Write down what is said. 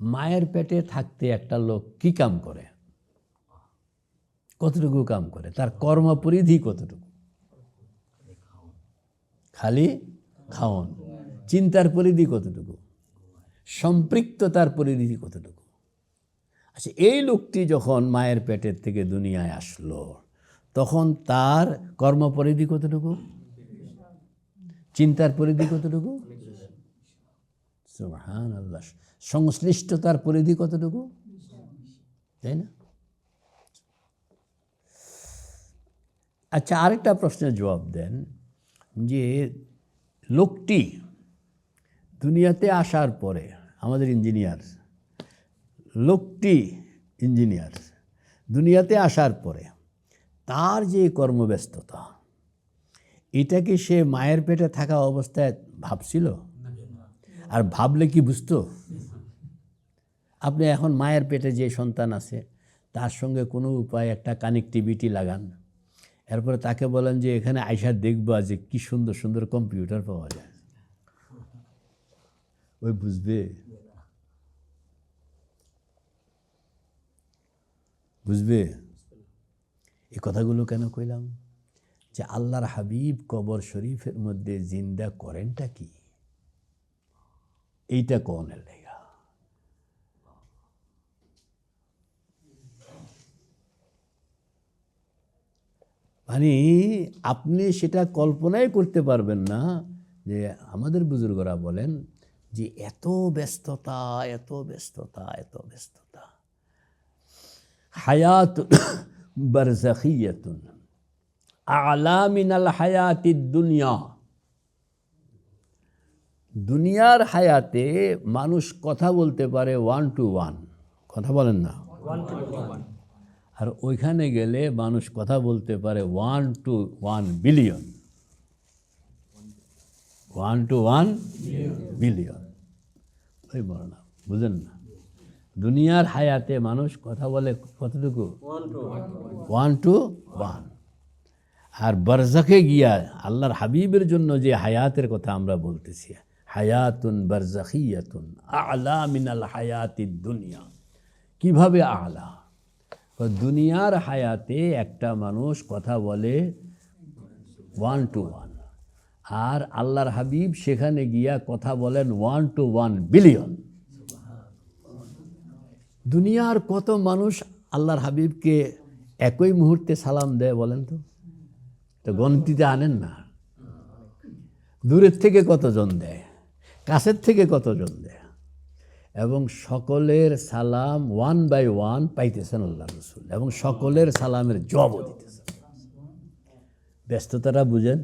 মায়ের পেটে থাকতে একটা লোক কি কাম করে, কতটুকু কাম করে, তার কর্মপরিধি কতটুকু? খালি খাওন। চিন্তার পরিধি কতটুকু? সম্পৃক্ততার পরিধি কতটুকু? আচ্ছা, এই লোকটি যখন মায়ের পেটের থেকে দুনিয়ায় আসলো তখন তার কর্মপরিধি কতটুকু? চিন্তার পরিধি কতটুকু? সুবহানাল্লাহ। সংশ্লিষ্টতার পরিধি কতটুকু? তাই না? আচ্ছা, আরেকটা প্রশ্নের জবাব দেন যে লোকটি দুনিয়াতে আসার পরে, আমাদের ইঞ্জিনিয়ার লোকটি ইঞ্জিনিয়ার দুনিয়াতে আসার পরে তার যে কর্মব্যস্ততা, এটা কি সে মায়ের পেটে থাকা অবস্থায় ভাবছিল? আর ভাবলে কি বুঝতো? আপনি এখন মায়ের পেটে যে সন্তান আছে তার সঙ্গে কোনো উপায় একটা কানেক্টিভিটি লাগান, এরপরে তাকে বলেন যে এখানে আইসা দেখবা যে কি সুন্দর সুন্দর কম্পিউটার পাওয়া যায়, ওই বুঝবে? বুঝবে? এই কথাগুলো কেন কইলাম? যে আল্লাহর হাবিব কবর শরীফের মধ্যে জিন্দা করেনটা কি, এইটা কনের লেগা। মানে আপনি সেটা কল্পনাই করতে পারবেন না যে আমাদের বুজুর্গরা বলেন যে এত ব্যস্ততা, এত ব্যস্ততা, এত ব্যস্ততা। হায়াত বারজাখিয়াতুন আ'লা মিনাল হায়াতিদ দুনিয়া। দুনিয়ার হায়াতে মানুষ কথা বলতে পারে 1 to 1, কথা বলেন না? আর ওইখানে গেলে মানুষ কথা বলতে পারে 1 to 1 বিলিয়ন। 1 to 1 billion. ওই বড় না, বুঝেন না? দুনিয়ার হায়াতে মানুষ কথা বলে কতটুকু? 1 to 1। আর বারজাখে গিয়া আল্লাহর হাবিবের জন্য যে হায়াতের কথা আমরা বলতেছি, হায়াতুন বারজাখিয়াতুন আ'লা মিনাল হায়াতিদ দুনিয়া। কিভাবে আ'লা? দুনিয়ার হায়াতে একটা মানুষ কথা বলে 1 to 1, আর আল্লাহর হাবিব সেখানে গিয়া কথা বলেন 1 to 1 বিলিয়ন। দুনিয়ার কত মানুষ আল্লাহর হাবিবকে একই মুহূর্তে সালাম দেয় বলেন তো? তো গণতিতে আনেন না। দূরের থেকে কতজন দেয়, কাছের থেকে কতজন দেয়, এবং সকলের সালাম 1 by 1 পাইতেছেন আল্লাহ রসুল, এবং সকলের সালামের জবাবও দিতেছেন। ব্যস্ততাটা বুঝেন?